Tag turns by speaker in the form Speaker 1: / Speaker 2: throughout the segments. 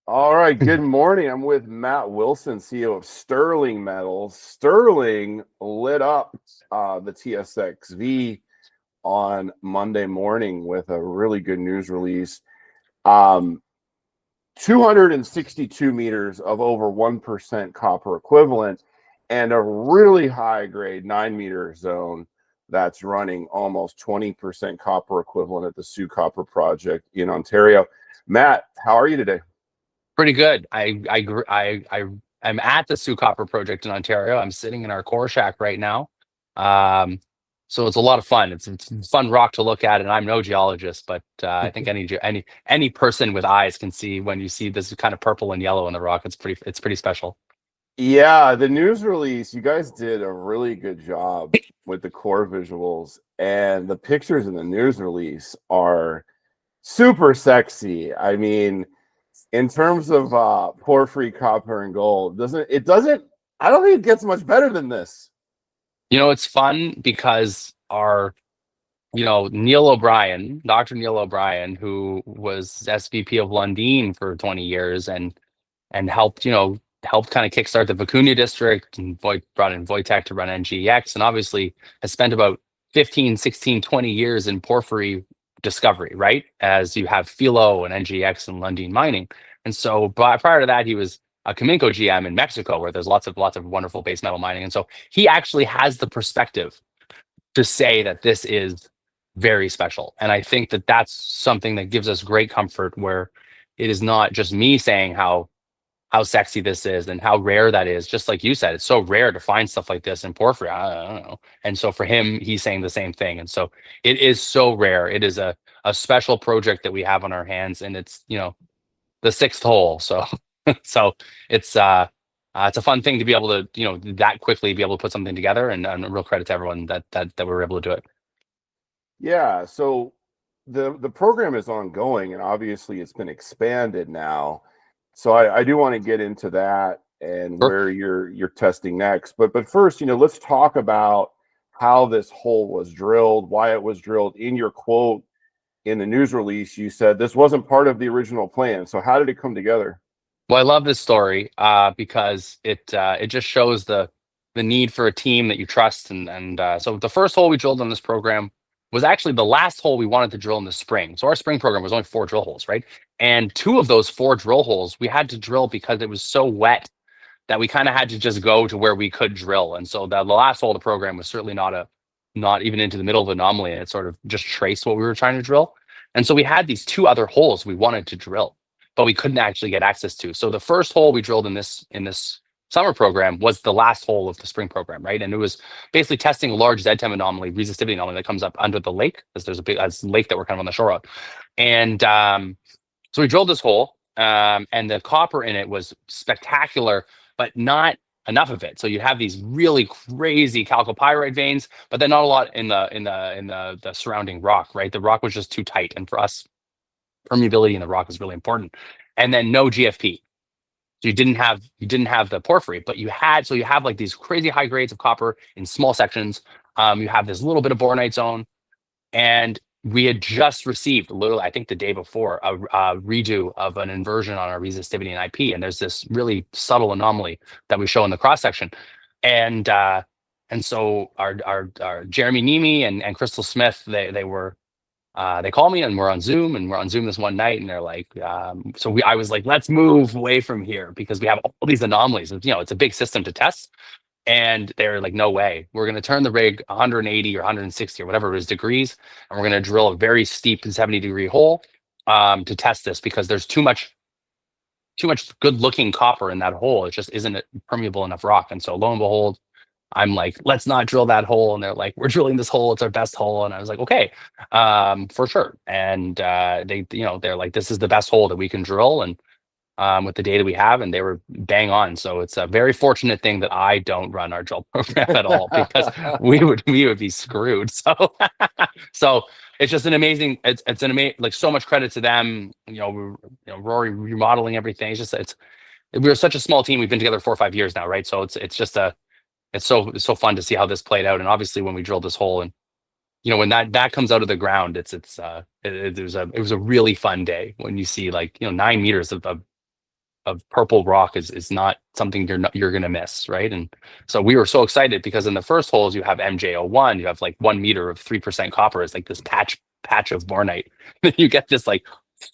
Speaker 1: All right, good morning. I'm with Matt Wilson, CEO of Sterling Metals. Sterling lit up the TSX-V on Monday morning with a really good news release. 262 meters of over 1% copper equivalent and a really high grade 9-meter zone that's running almost 20% copper equivalent at the Soo Copper Project in Ontario. Matt, how are you today?
Speaker 2: Pretty good. I'm at the Soo Copper Project in Ontario. I'm sitting in our core shack right now. Um, so it's a lot of fun. It's fun rock to look at, and I'm no geologist, but I think any person with eyes can see when you see this kind of purple and yellow in the rock. It's pretty special.
Speaker 1: Yeah, the news release, you guys did a really good job with the core visuals, and the pictures in the news release are super sexy. I mean, in terms of porphyry, copper, and gold, I don't think it gets much better than this.
Speaker 2: It's fun because Neil O'Brien, Dr. Neil O'Brien, who was SVP of Lundin for 20 years and helped kind of kickstart the Vicuña district and brought in Wojtek to run NGEX, and obviously has spent about 15, 16, 20 years in porphyry discovery, right? As you have Filo and NGEX and Lundin Mining. And so prior to that, he was a Cominco GM in Mexico, where there's lots of wonderful base metal mining. And so he actually has the perspective to say that this is very special. And I think that that's something that gives us great comfort, where it is not just me saying how sexy this is and how rare that is. Just like you said, it's so rare to find stuff like this in porphyry. I don't know. And so for him, he's saying the same thing. And so it is so rare. It is a special project that we have on our hands, and it's the sixth hole. So so it's a fun thing to be able to that quickly be able to put something together, and a real credit to everyone that we were able to do it.
Speaker 1: Yeah, so the program is ongoing, and obviously it's been expanded now. So I do want to get into that and
Speaker 2: Sure.
Speaker 1: where you're testing next. But first, let's talk about how this hole was drilled, why it was drilled. In your quote in the news release, you said this wasn't part of the original plan. So how did it come together?
Speaker 2: Well, I love this story because it just shows the need for a team that you trust. And so the first hole we drilled on this program was actually the last hole we wanted to drill in the spring. So our spring program was only 4 drill holes, right? And two of those 4 drill holes we had to drill because it was so wet that we kind of had to just go to where we could drill. And so the last hole of the program was certainly not even into the middle of the anomaly, and it sort of just traced what we were trying to drill. And so we had these 2 other holes we wanted to drill, but we couldn't actually get access to. So the first hole we drilled in this summer program was the last hole of the spring program, right? And it was basically testing a large Z-Tem anomaly, resistivity anomaly that comes up under the lake, because there's a big lake that we're kind of on the shore of. And so we drilled this hole, and the copper in it was spectacular, but not enough of it. So you have these really crazy chalcopyrite veins, but then not a lot in the surrounding rock, right? The rock was just too tight, and for us, permeability in the rock is really important. And then no GFP. So you didn't have the porphyry, but you have like these crazy high grades of copper in small sections. You have this little bit of boronite zone, and we had just received, literally, I think the day before, a redo of an inversion on our resistivity and IP. And there's this really subtle anomaly that we show in the cross section. And so our Jeremy Nemi and Crystal Smith, they call me, and we're on Zoom, this one night, and they're like, I was like, let's move away from here because we have all these anomalies. It's a big system to test. And they're like, no way. We're going to turn the rig 180 or 160 or whatever it is degrees, and we're going to drill a very steep 70-degree hole to test this, because there's too much good looking copper in that hole. It just isn't permeable enough rock. And so lo and behold, I'm like, let's not drill that hole. And they're like, we're drilling this hole. It's our best hole. And I was like, okay, for sure. And they're like, this is the best hole that we can drill. And with the data we have, and they were bang on. So it's a very fortunate thing that I don't run our drill program at all, because we would be screwed. So it's just an amazing, it's an amazing, like, so much credit to them. Rory remodeling everything. We're such a small team. We've been together 4 or 5 years now, right? So it's so fun to see how this played out. And obviously when we drilled this hole, and when that comes out of the ground, it was a really fun day when you see, like, 9 meters of purple rock is not something you're gonna miss, right? And so we were so excited because in the first holes you have MJ01, you have like 1 meter of 3% copper. It's like this patch of bornite. Then you get this like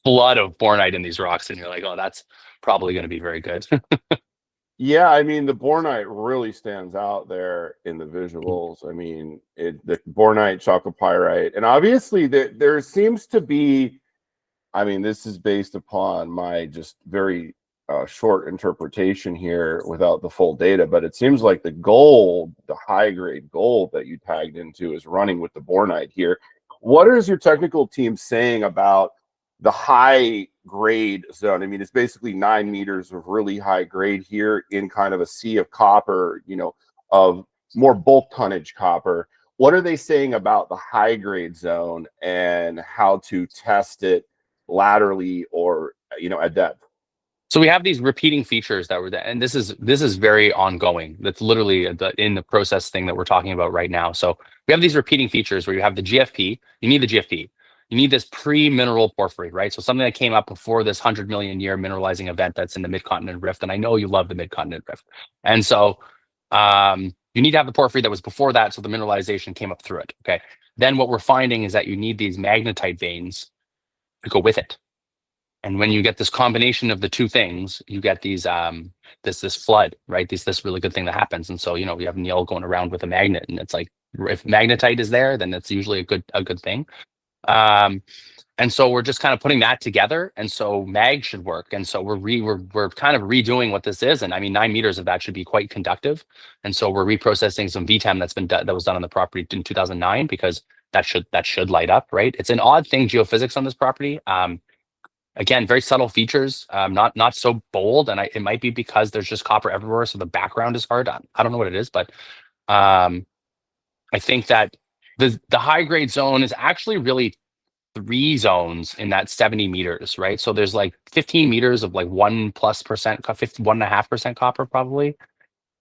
Speaker 2: flood of bornite in these rocks, and you're like, oh, that's probably going to be very good.
Speaker 1: Yeah, I mean the bornite really stands out there in the visuals. I mean, the bornite, chalcopyrite, and obviously there seems to be. I mean, this is based upon my just very short interpretation here without the full data, but it seems like the gold, the high grade gold that you tagged into, is running with the bornite here. What is your technical team saying about the high grade zone? I mean, it's basically 9 meters of really high grade here in kind of a sea of copper, of more bulk tonnage copper. What are they saying about the high grade zone and how to test it laterally or at depth?
Speaker 2: So we have these repeating features that were there, and this is very ongoing. That's literally in the process thing that we're talking about right now. So we have these repeating features where you have the GFP. You need the GFP. You need this pre-mineral porphyry, right? So something that came up before this 100 million year mineralizing event that's in the mid-continent rift. And I know you love the mid-continent rift. And so you need to have the porphyry that was before that, so the mineralization came up through it. Okay. Then what we're finding is that you need these magnetite veins to go with it. And when you get this combination of the two things, you get these this flood, right? This really good thing that happens. And so, we have Neil going around with a magnet, and it's like, if magnetite is there, then it's usually a good thing. And so we're just kind of putting that together, and so mag should work. And so we're kind of redoing what this is, and I mean 9 meters of that should be quite conductive. And so we're reprocessing some VTEM that was done on the property in 2009, because that should light up, right? It's an odd thing, geophysics on this property. Again, very subtle features, not so bold, and it might be because there's just copper everywhere, so the background is hard. I don't know what it is, but I think that the high grade zone is actually really 3 zones in that 70 meters, right? So there's like 15 meters of like 1+%, 1.5% copper probably.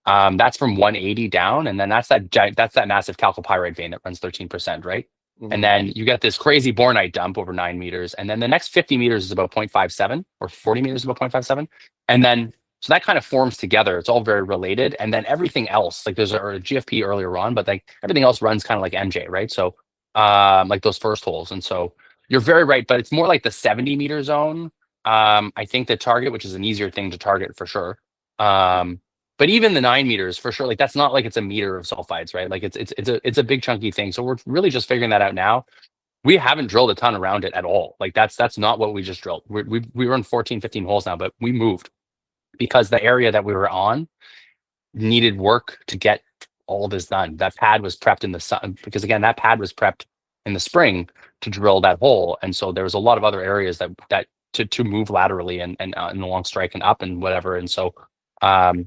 Speaker 2: That's from 180 down, and then that's that massive chalcopyrite vein that runs 13%, right? Mm-hmm. And then you get this crazy bornite dump over 9 meters, and then the next 50 meters is about 0.57, or 40 meters is about 0.57, and then so that kind of forms together. It's all very related, and then everything else, like there's a GFP earlier on, but like everything else runs kind of like MJ, right? So like those first holes, and so you're very right, but it's more like the 70 meter zone. I think the target, which is an easier thing to target for sure. But even the 9 meters for sure, like that's not like it's a meter of sulfides, right? Like it's a big chunky thing. So we're really just figuring that out now. We haven't drilled a ton around it at all. Like that's not what we just drilled. We run 14, 15 holes now, but we moved because the area that we were on needed work to get all this done. That pad was prepped in the sun, because again, that pad was prepped in the spring to drill that hole. And so there was a lot of other areas that to move laterally and in the long strike and up and whatever. And so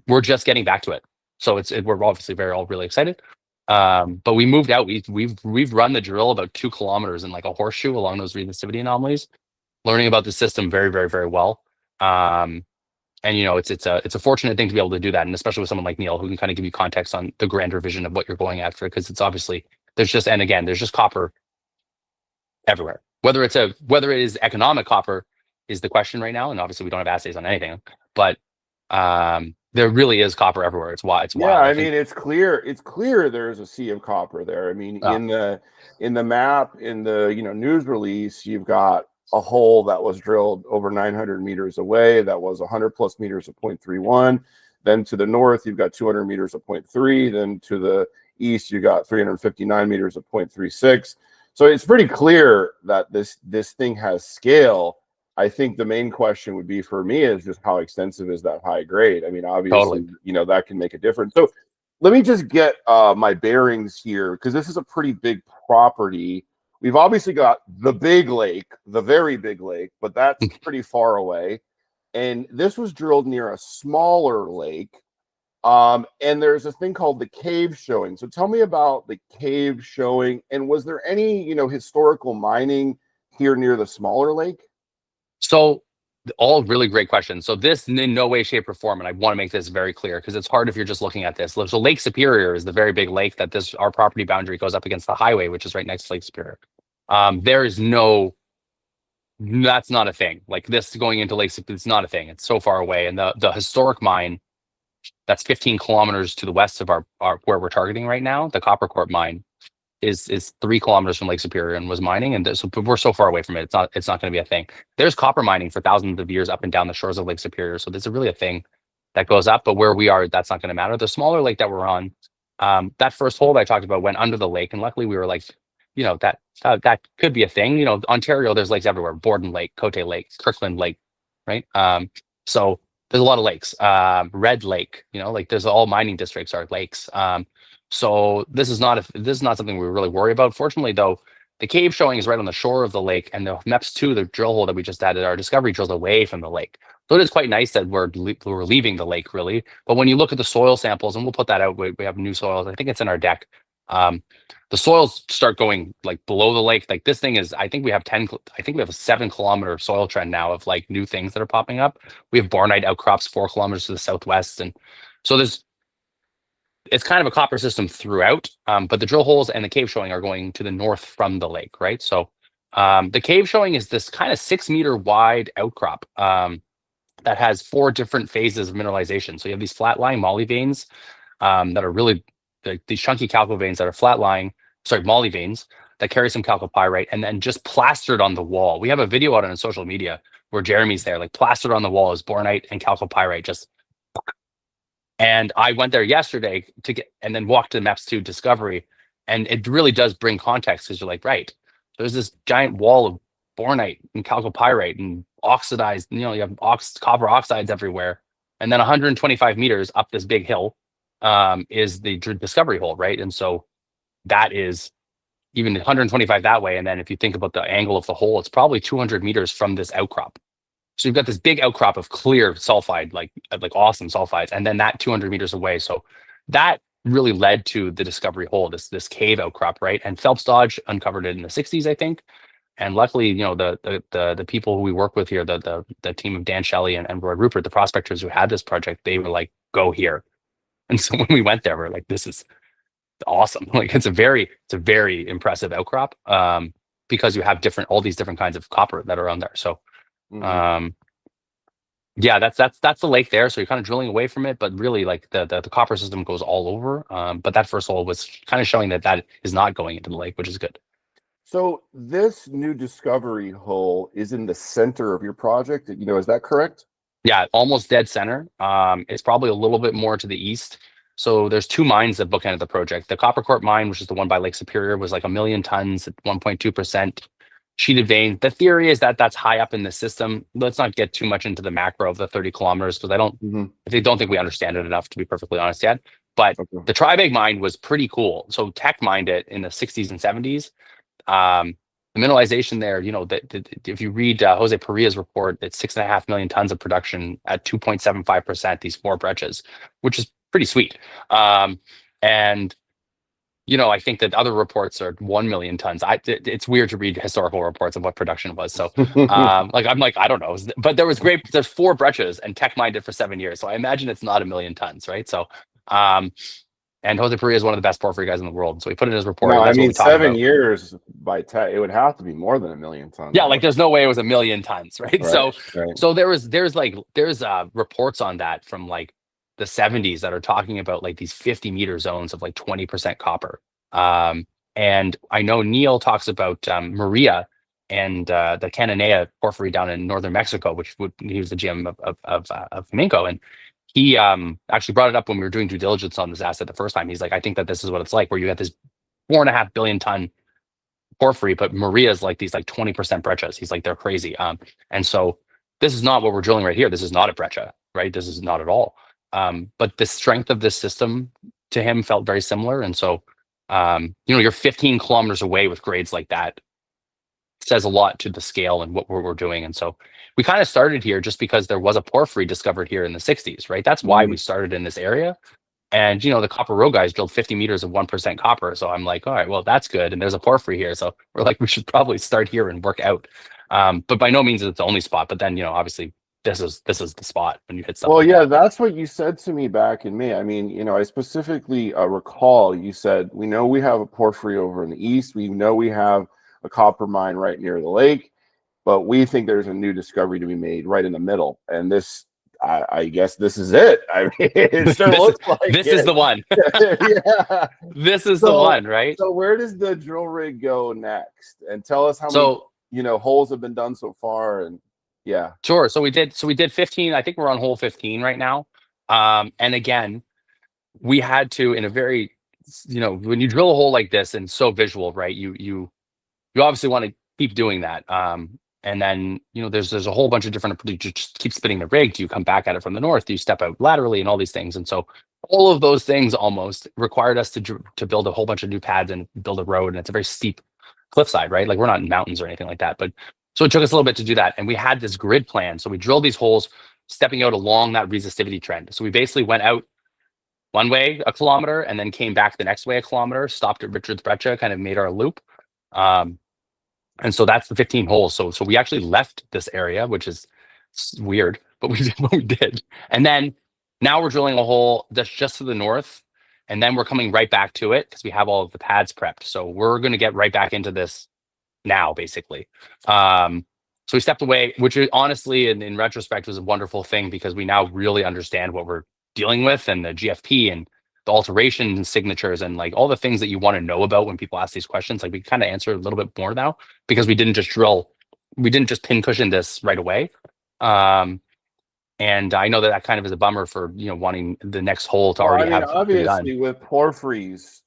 Speaker 2: we're just getting back to it. So we're obviously all really excited. But we moved out. We've run the drill about 2 kilometers in like a horseshoe along those resistivity anomalies, learning about the system very, very, very well. And it's a fortunate thing to be able to do that, and especially with someone like Neil, who can kind of give you context on the grander vision of what you're going after, because it's obviously there's just copper everywhere. Whether it is economic copper is the question right now, and obviously we don't have assays on anything, but there really is copper everywhere. It's wild.
Speaker 1: Yeah, I mean, it's clear there's a sea of copper there. I mean, in the map, in the news release, you've got a hole that was drilled over 900 meters away that was 100+ meters of 0.31. Then to the north, you've got 200 meters of 0.3. Then to the east, you got 359 meters of 0.36. So it's pretty clear that this thing has scale. I think the main question would be for me is just how extensive is that high grade? I mean, obviously,
Speaker 2: totally.
Speaker 1: That can make a difference. So let me just get my bearings here, because this is a pretty big property. We've obviously got the big lake, the very big lake, but that's pretty far away. And this was drilled near a smaller lake. And there's a thing called the cave showing. So tell me about the cave showing. And was there any, historical mining here near the smaller lake?
Speaker 2: So all really great questions. So this in no way, shape, or form, and I want to make this very clear because it's hard if you're just looking at this. So Lake Superior is the very big lake that our property boundary goes up against the highway, which is right next to Lake Superior. There is no That's not a thing. Like this going into lakes, it's not a thing. It's so far away. And the historic mine that's 15 kilometers to the west of our where we're targeting right now, the Copper Corp mine is 3 kilometers from Lake Superior and was mining, and so we're so far away from it. It's not going to be a thing. There's copper mining for thousands of years up and down the shores of Lake Superior, so there's really a thing that goes up. But where we are, that's not going to matter. The smaller lake that we're on, that first hole that I talked about went under the lake, and luckily we were like, that could be a thing. Ontario, there's lakes everywhere: Borden Lake, Cote Lake, Kirkland Lake, right? So there's a lot of lakes. Red Lake, like there's all mining districts are lakes. So this is not something we really worry about. Fortunately, though, the cave showing is right on the shore of the lake, and the MEPS 2, the drill hole that we just added, our discovery drills away from the lake. So it is quite nice that we're leaving the lake, really. But when you look at the soil samples, and we'll put that out, we have new soils. I think it's in our deck. The soils start going like below the lake. Like this thing is, I think we have a 7-kilometer soil trend now of like new things that are popping up. We have bornite outcrops 4 kilometers to the southwest, and so it's kind of a copper system throughout, but the drill holes and the cave showing are going to the north from the lake, right? So the cave showing is this kind of 6-meter wide outcrop that has 4 different phases of mineralization. So you have these flat-lying moly veins that are really these chunky calco veins that are moly veins that carry some chalcopyrite, and then just plastered on the wall. We have a video out on social media where Jeremy's there, like plastered on the wall is bornite and chalcopyrite, just. And I went there yesterday and then walked to the MEPS 2 discovery, and it really does bring context because you're like, right, there's this giant wall of bornite and chalcopyrite and oxidized, you have copper oxides everywhere, and then 125 meters up this big hill is the discovery hole, right? And so that is even 125 that way, and then if you think about the angle of the hole, it's probably 200 meters from this outcrop. So you've got this big outcrop of clear sulfide, like awesome sulfides, and then that 200 meters away. So that really led to the discovery hole, this cave outcrop, right? And Phelps Dodge uncovered it in the 60s, I think. And luckily, the people who we work with here, the team of Dan Shelley and Roy Rupert, the prospectors who had this project, they were like, go here. And so when we went there, we're like, this is awesome. Like it's a very impressive outcrop because you have all these different kinds of copper that are on there. So yeah, that's the lake there. So you're kind of drilling away from it, but really like the copper system goes all over. But that first hole was kind of showing that is not going into the lake, which is good.
Speaker 1: So this new discovery hole is in the center of your project. Is that correct?
Speaker 2: Yeah, almost dead center. It's probably a little bit more to the east. So there's 2 mines that bookended the project. The Copper Corp mine, which is the one by Lake Superior, was like 1 million tons at 1.2%. Sheeted vein. The theory is that that's high up in the system. Let's not get too much into the macro of the 30 kilometers because I don't think we understand it enough to be perfectly honest yet. But the Tribag mine was pretty cool. So Teck mined it in the 60s and 70s. The mineralization there, if you read Jose Parilla's report, it's 6.5 million tons of production at 2.75%, these 4 breccias, which is pretty sweet. And I think that other reports are 1 million tons. It's weird to read historical reports of what production was. So I'm like, I don't know. But there's 4 breccias and Teck mined it for 7 years. So I imagine it's not 1 million tons, right? So and Jose Parilla is one of the best porphyry guys in the world. So he put in his report.
Speaker 1: No, I mean 7 years by Teck, it would have to be more than 1 million tons.
Speaker 2: Yeah, like there's no way it was 1 million tons, right? So there's reports on that from like the 70s that are talking about like these 50-meter zones of like 20% copper. And I know Neil talks about Maria and the Cananea porphyry down in northern Mexico, he was the GM of Minco, and he actually brought it up when we were doing due diligence on this asset the first time. He's like, I think that this is what it's like, where you got this 4.5 billion ton porphyry, but Maria's like these like 20% breccias. He's like, they're crazy. And so this is not what we're drilling right here. This is not a breccia, right? This is not at all. But the strength of this system to him felt very similar. And so, you're 15 kilometers away with grades like that says a lot to the scale and what we're doing. And so we kind of started here just because there was a porphyry discovered here in the 60s, right? That's why we started in this area. And, the Copper Row guys drilled 50 meters of 1% copper. So I'm like, all right, well, that's good. And there's a porphyry here. So we're like, we should probably start here and work out. But by no means it's the only spot. But then, obviously, this is the spot when you hit something.
Speaker 1: Well, yeah, that's what you said to me back in May. I mean, I specifically recall you said, we know we have a porphyry over in the east. We know we have a copper mine right near the lake. but we think there's a new discovery to be made right in the middle. And this, I guess this is it. I mean, it sure
Speaker 2: this
Speaker 1: looks like
Speaker 2: this
Speaker 1: it.
Speaker 2: is the one.
Speaker 1: Yeah.
Speaker 2: This is the one, right?
Speaker 1: So where does the drill rig go next? And tell us how
Speaker 2: So
Speaker 1: many holes have been done so far. And yeah.
Speaker 2: sure. So we did 15. I think we're on hole 15 right now. And again, we had to, in a very, when you drill a hole like this and so visual, right? You obviously want to keep doing that. And then, there's a whole bunch of different, you just keep spinning the rig. Do you come back at it from the north? Do you step out laterally and all these things? And so all of those things almost required us to build a whole bunch of new pads and build a road. And it's a very steep cliffside, right? Like we're not in mountains or anything like that. But so it took us a little bit to do that. And we had this grid plan. So we drilled these holes stepping out along that resistivity trend. So we basically went out one way a kilometer and then came back the next way a kilometer, stopped at Richards Breccia, kind of made our loop. And so that's the 15 holes. So we actually left this area, which is weird, but we did what we did. And then now we're drilling a hole that's just to the north, and then we're coming right back to it because we have all of the pads prepped. So we're going to get right back into this now, basically. So we stepped away, which is honestly, in retrospect, was a wonderful thing because we now really understand what we're dealing with and the GFP and the alteration and signatures and like all the things that you want to know about when people ask these questions. Like we kind of answer a little bit more now because we didn't just pin cushion this right away. And I know that kind of is a bummer for wanting the next hole to already have
Speaker 1: obviously with porphyries,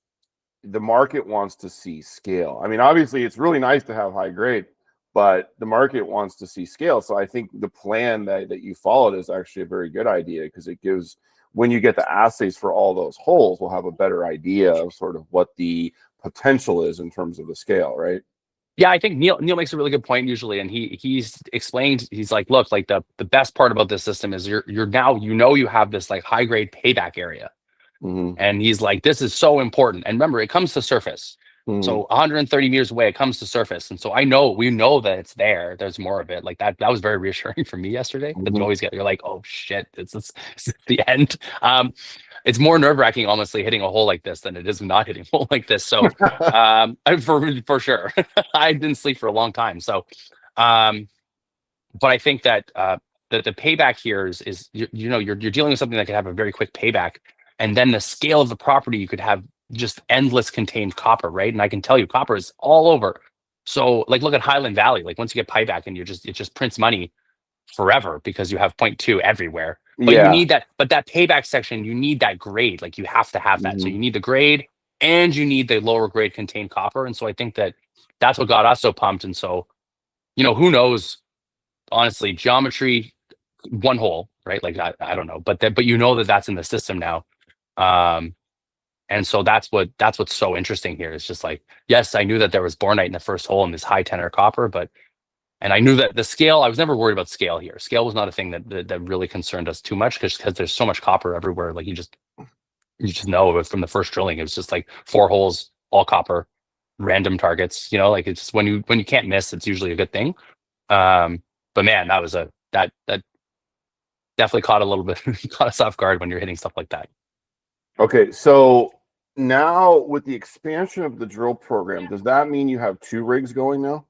Speaker 1: the market wants to see scale. I mean, obviously it's really nice to have high grade, but the market wants to see scale. So I think the plan that you followed is actually a very good idea because it gives, when you get the assays for all those holes, we'll have a better idea of sort of what the potential is in terms of the scale, right?
Speaker 2: Yeah, I think Neil makes a really good point usually, and he's explained. He's like, look, like the best part about this system is you're now you have this like high grade payback area, and he's like, this is so important. And remember, it comes to surface. So 130 meters away, it comes to surface, and so we know that it's there. There's more of it. Like that was very reassuring for me yesterday. That's always you're like, oh shit, it's the end. It's more nerve-wracking, honestly, hitting a hole like this than it is not hitting a hole like this. So, for sure, I didn't sleep for a long time. So, but I think that the payback here is you're dealing with something that could have a very quick payback, and then the scale of the property, you could have just endless contained copper, right? And I can tell you, copper is all over. So, like, look at Highland Valley. Like, once you get payback, and it just prints money forever because you have 0.2 everywhere. But you need that, but that payback section, you need that grade. Like you have to have that. So you need the grade and you need the lower grade contained copper. And so I think that's what got us so pumped. And so, who knows, honestly, geometry, one hole, right? Like I don't know, but that's in the system now. And so that's what's so interesting here. It's just like, yes, I knew that there was bornite in the first hole in this high tenor copper, and I knew that the scale, I was never worried about scale here. Scale was not a thing that really concerned us too much because there's so much copper everywhere. Like you just know from the first drilling, it was just like 4 holes, all copper, random targets, like it's just when you can't miss, it's usually a good thing. But man, that definitely caught us off guard when you're hitting stuff like that.
Speaker 1: Okay. So now with the expansion of the drill program, does that mean you have 2 rigs going now?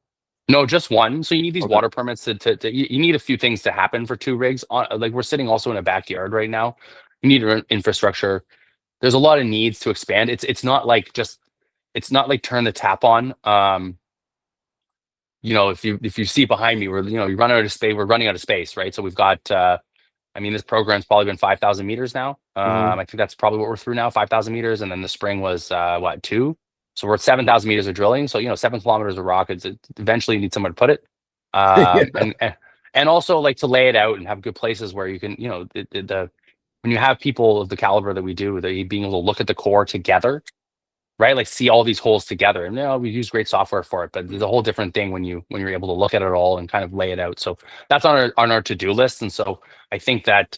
Speaker 2: No, just one. So you need these water permits to you need a few things to happen for 2 rigs. Like we're sitting also in a backyard right now. You need infrastructure. There's a lot of needs to expand. It's not like turn the tap on. If you see behind me, you run out of space. We're running out of space, right? So we've got. This program's probably been 5,000 meters now. I think that's probably what we're through now, 5,000 meters, and then the spring was 2. So we're at 7,000 meters of drilling. So 7 kilometers of rock. It eventually you need somewhere to put it, and also like to lay it out and have good places where you can when you have people of the caliber that we do, being able to look at the core together, right? Like see all these holes together. And we use great software for it, but there's a whole different thing when you're able to look at it all and kind of lay it out. So that's on our to-do list. And so I think that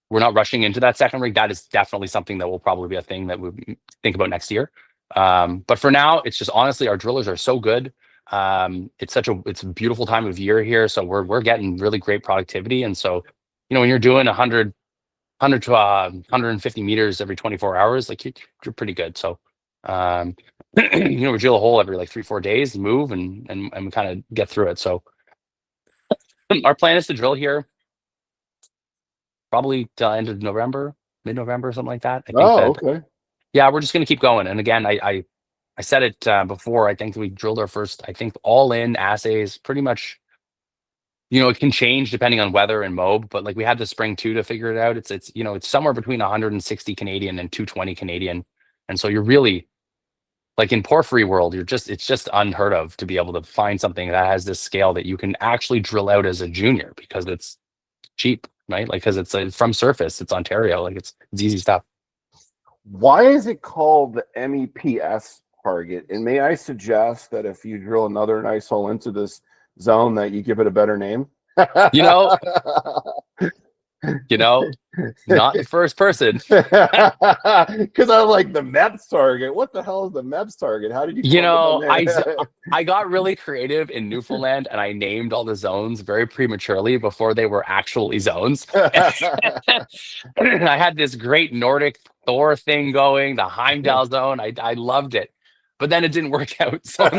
Speaker 2: we're not rushing into that second rig. That is definitely something that will probably be a thing that we think about next year. But for now, it's just honestly, our drillers are so good. It's a beautiful time of year here. So we're getting really great productivity. And so, when you're doing 100 to 150 meters every 24 hours, like you're pretty good. So, we drill a hole every like 3-4 days, move and kind of get through it. So, our plan is to drill here probably till end of November, mid-November, something like that. I think that,
Speaker 1: okay.
Speaker 2: yeah, we're just going to keep going. And again, I said it before. I think we drilled our first, I think, all-in assays pretty much. It can change depending on weather and mob, but like we had the spring too to figure it out. It's somewhere between 160 Canadian and 220 Canadian. And so you're really like in porphyry world, it's just unheard of to be able to find something that has this scale that you can actually drill out as a junior because it's cheap, right? Like, because it's from surface, it's Ontario, like it's easy stuff.
Speaker 1: Why is it called the MEPS target? And may I suggest that if you drill another nice hole into this zone, that you give it a better name?
Speaker 2: You know, not the first person.
Speaker 1: Because I'm like, the MEPS target. What the hell is the MEPS target? How did you?
Speaker 2: I got really creative in Newfoundland and I named all the zones very prematurely before they were actually zones. I had this great Nordic Thor thing going, the Heimdall zone. I loved it. But then it didn't work out. So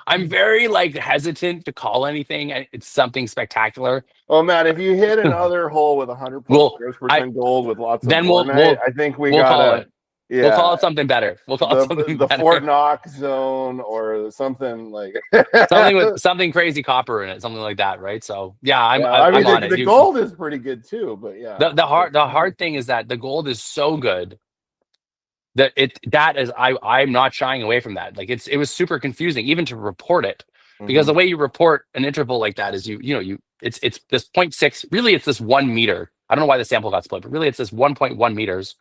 Speaker 2: I'm very like hesitant to call anything. It's something spectacular.
Speaker 1: Oh man, if you hit another hole with 100 plus grams % gold with lots of bornite, I think we'll
Speaker 2: call it. Yeah, we'll call it something better. We'll call it something
Speaker 1: the
Speaker 2: better.
Speaker 1: Fort Knox zone or something like
Speaker 2: something with something crazy copper in it, something like that, right? So yeah, I'm on it.
Speaker 1: The gold is pretty good too, but yeah.
Speaker 2: The hard thing is that the gold is so good that I'm not shying away from that. Like it was super confusing even to report it because the way you report an interval like that is it's this 0.6, really it's this 1 meter. I don't know why the sample got split, but really it's this 1.1 meters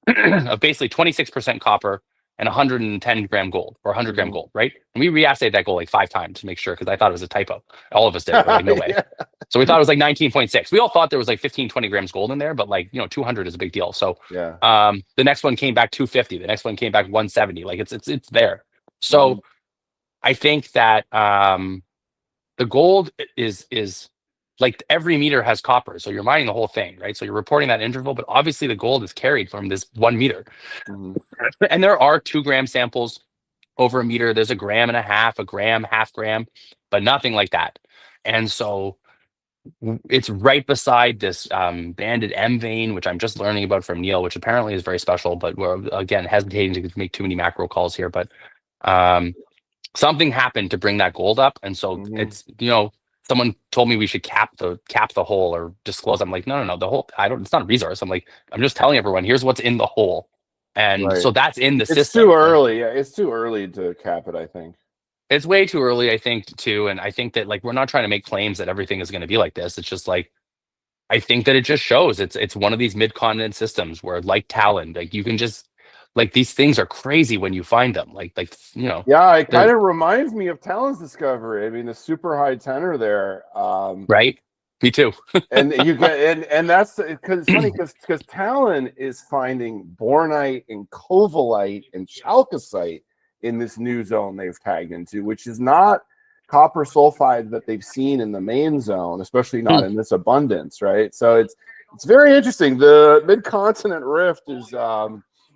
Speaker 2: of basically 26% copper and 110 gram gold or 100 gram gold, right? And we reassayed that gold like 5 times to make sure because I thought it was a typo. All of us did. We're like, no way. Yeah. So we thought it was like 19.6. We all thought there was like 15, 20 grams gold in there, but like 200 is a big deal. So
Speaker 1: yeah.
Speaker 2: The next one came back 250. The next one came back 170. Like it's there. So I think that the gold is like every meter has copper, so you're mining the whole thing, right? So you're reporting that interval, but obviously the gold is carried from this 1 meter. And there are 2 gram samples over a meter. There's 1.5 grams, a gram, half gram, but nothing like that. And so it's right beside this banded M vein, which I'm just learning about from Neil, which apparently is very special, but we're again hesitating to make too many macro calls here. But something happened to bring that gold up, and so it's someone told me we should cap the hole or disclose. I'm like, no, the hole. It's not a resource. I'm like, I'm just telling everyone, here's what's in the hole, and so that's in the system.
Speaker 1: It's too early. Yeah, it's too early to cap it, I think.
Speaker 2: It's way too early, I think, too. And I think that like we're not trying to make claims that everything is going to be like this. It's just like I think that it just shows it's one of these mid-continent systems where, like Talon, like you can just like these things are crazy when you find them.
Speaker 1: Yeah, it kind of reminds me of Talon's discovery. I mean, the super high tenor there.
Speaker 2: Right. Me too.
Speaker 1: And you get and that's because it's funny because Talon is finding bornite and covellite and chalcocite in this new zone they've tagged into, which is not copper sulfide that they've seen in the main zone, especially not in this abundance, right? So it's very interesting. The mid-continent rift is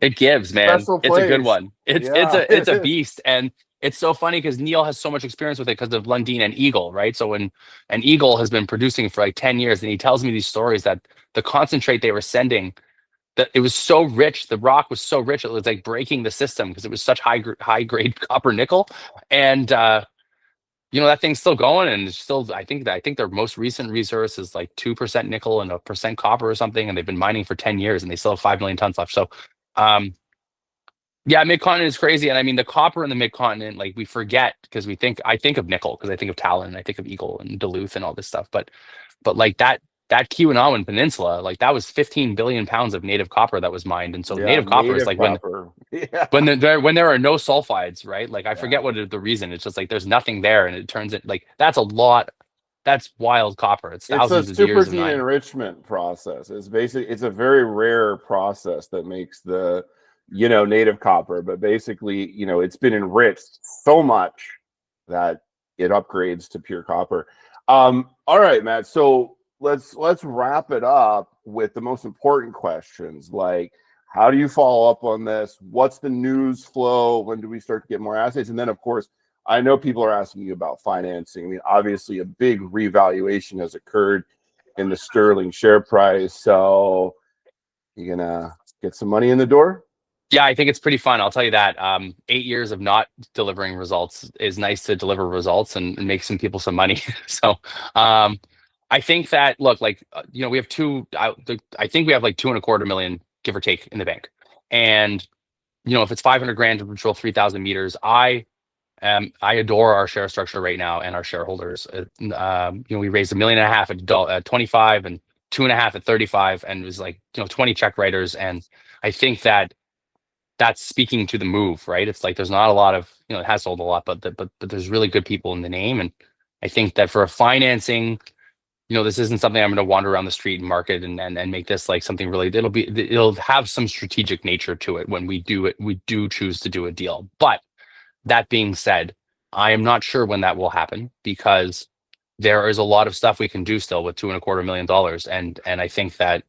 Speaker 2: it gives, man. It's a good one. It's a beast. And it's so funny because Neil has so much experience with it because of Lundin and Eagle, right? So and Eagle has been producing for like 10 years, and he tells me these stories that the concentrate they were sending, that it was so rich, the rock was so rich, it was like breaking the system because it was such high grade copper nickel. And that thing's still going, and it's still I think their most recent resource is like 2% nickel and 1% copper or something, and they've been mining for 10 years and they still have 5 million tons left. So yeah, mid-continent is crazy. And I mean the copper in the mid-continent, like we forget because I think of nickel because I think of Talon, I think of Eagle and Duluth and all this stuff. But like that Keweenawan Peninsula, like that was 15 billion pounds of native copper that was mined. And so native copper is like when there are no sulfides, right? Like I forget what the reason. It's just like there's nothing there, and it turns it like that's a lot. That's wild copper. It's thousands of years of
Speaker 1: supergene enrichment process. It's a very rare process that makes the native copper, but basically it's been enriched so much that it upgrades to pure copper. All right, Matt. So let's wrap it up with the most important questions, like how do you follow up on this? What's the news flow? When do we start to get more assays? And then, of course, I know people are asking you about financing. I mean, obviously, a big revaluation has occurred in the sterling share price. So, you gonna get some money in the door?
Speaker 2: Yeah, I think it's pretty fun. I'll tell you that. 8 years of not delivering results is nice to deliver results and make some people some money. So, I think that look, like we have I think we have like 2.25 million, give or take, in the bank, and if it's 500 grand to patrol 3,000 meters, I adore our share structure right now and our shareholders. We raised 1.5 million at 25 and 2.5 at 35, and it was like 20 check writers, and I think that that's speaking to the move, right? It's like there's not a lot of, it has sold a lot, but there's really good people in the name, and I think that for a financing, this isn't something I'm going to wander around the street and market and make this like something really. It'll have some strategic nature to it when we do it. We do choose to do a deal, but that being said, I am not sure when that will happen because there is a lot of stuff we can do still with $2.25 million, and I think that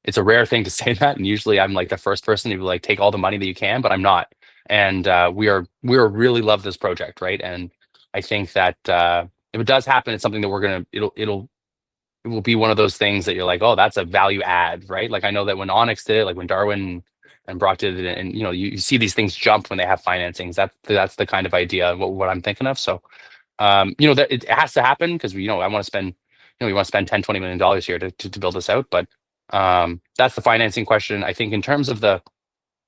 Speaker 2: it's a rare thing to say that, and usually I'm like the first person to be like, take all the money that you can, but I'm not. And we are really love this project, right? And I think that if it does happen, it's something that it will be one of those things that you're like, oh, that's a value add, right? Like I know that when Onyx did it, like when Darwin and Brock did it, and you see these things jump when they have financings. That's the kind of idea of what I'm thinking of. So that it has to happen because I want to spend, we want to spend 10-20 million dollars here to build this out. But that's the financing question. I think in terms of the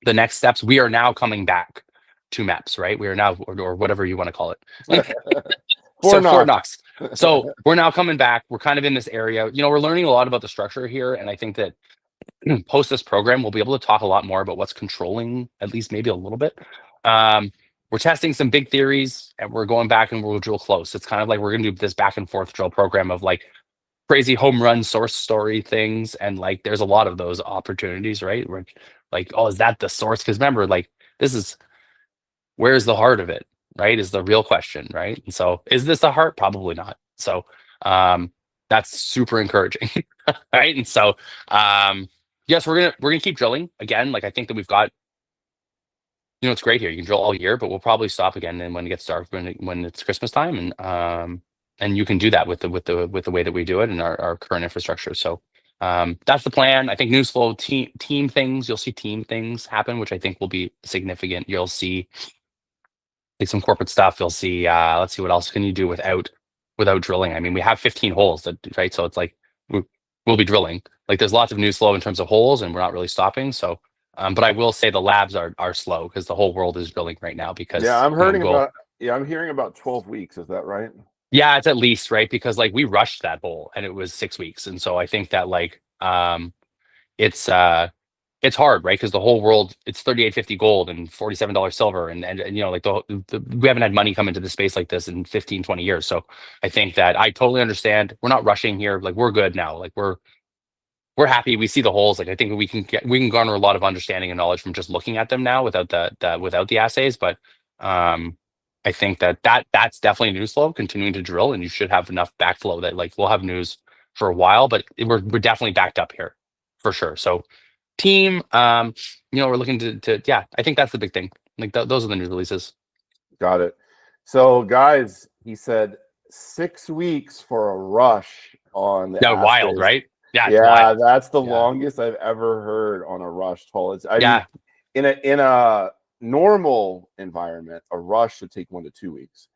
Speaker 2: next steps, we are now coming back to MEPS, right? We are now, or whatever you want to call it. Fort Knox. So we're now coming back. We're kind of in this area. We're learning a lot about the structure here, and I think that post this program, we'll be able to talk a lot more about what's controlling, at least maybe a little bit. We're testing some big theories, and we're going back and we'll drill close. It's kind of like we're going to do this back and forth drill program of like crazy home run source story things, and like there's a lot of those opportunities, right? We're like, oh, is that the source? Because remember, like where's the heart of it, right? Is the real question, right? And so, is this the heart? Probably not. So, that's super encouraging, right? And so, yes, we're gonna keep drilling again. Like I think that we've got, it's great here. You can drill all year, but we'll probably stop again and when it gets dark, when it's Christmas time, and you can do that with the way that we do it and our current infrastructure. So that's the plan. I think news flow, team things. You'll see team things happen, which I think will be significant. You'll see like some corporate stuff. You'll see. Let's see what else can you do without drilling. I mean, we have 15 holes, right? So it's like we'll be drilling. Like there's lots of news flow in terms of holes, and we're not really stopping. So, but I will say the labs are slow because the whole world is drilling right now. Because
Speaker 1: I'm hearing about 12 weeks. Is that right?
Speaker 2: Yeah, it's at least, right, because like we rushed that hole and it was 6 weeks, and so I think that like it's hard, right? Because the whole world, it's 38.50 gold and $47 silver, and like we haven't had money come into the space like this in 15-20 years. So I think that I totally understand. We're not rushing here. Like we're good now. Like we're happy. We see the holes. Like I think we can garner a lot of understanding and knowledge from just looking at them now without the assays. But I think that's definitely news flow, continuing to drill, and you should have enough backflow that like we'll have news for a while, but we're definitely backed up here for sure. So team, we're looking to yeah, I think that's the big thing. Like those are the news releases.
Speaker 1: Got it. So guys, he said 6 weeks for a rush on the assays.
Speaker 2: Wild, right?
Speaker 1: Yeah, that's the longest I've ever heard on a rushed hole. I mean, in a normal environment, a rush should take 1 to 2 weeks.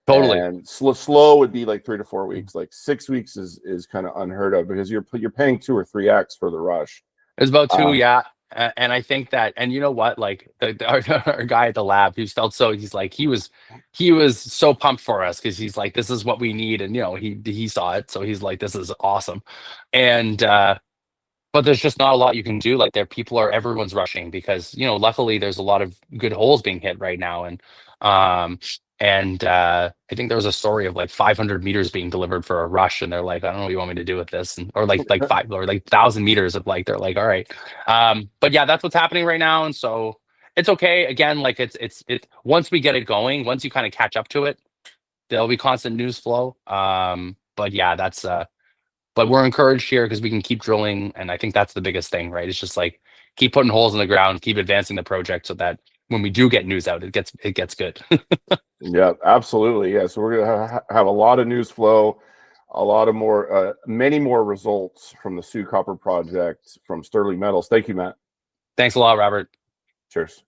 Speaker 2: Totally.
Speaker 1: And slow would be like 3 to 4 weeks. Like 6 weeks is kind of unheard of because you're paying 2 or 3x for the rush.
Speaker 2: It's about 2, yeah. And I think that, and you know what, like our guy at the lab, he's like he was so pumped for us because he's like, this is what we need, and he saw it, so he's like, this is awesome. And but there's just not a lot you can do. Like everyone's rushing because luckily there's a lot of good holes being hit right now, and I think there was a story of like 500 meters being delivered for a rush, and they're like, I don't know what you want me to do with this, or like 5 or like 1,000 meters of like, they're like, all right, but yeah, that's what's happening right now, and so it's okay. Again, like it's once we get it going, once you kind of catch up to it, there'll be constant news flow. But yeah, that's but we're encouraged here because we can keep drilling, and I think that's the biggest thing, right? It's just like keep putting holes in the ground, keep advancing the project so that when we do get news out, it gets good.
Speaker 1: Yeah, absolutely. Yeah, so we're gonna have a lot of news flow, a lot of more, many more results from the Soo Copper Project from Sterling Metals. Thank you, Matt.
Speaker 2: Thanks a lot, Robert.
Speaker 1: Cheers.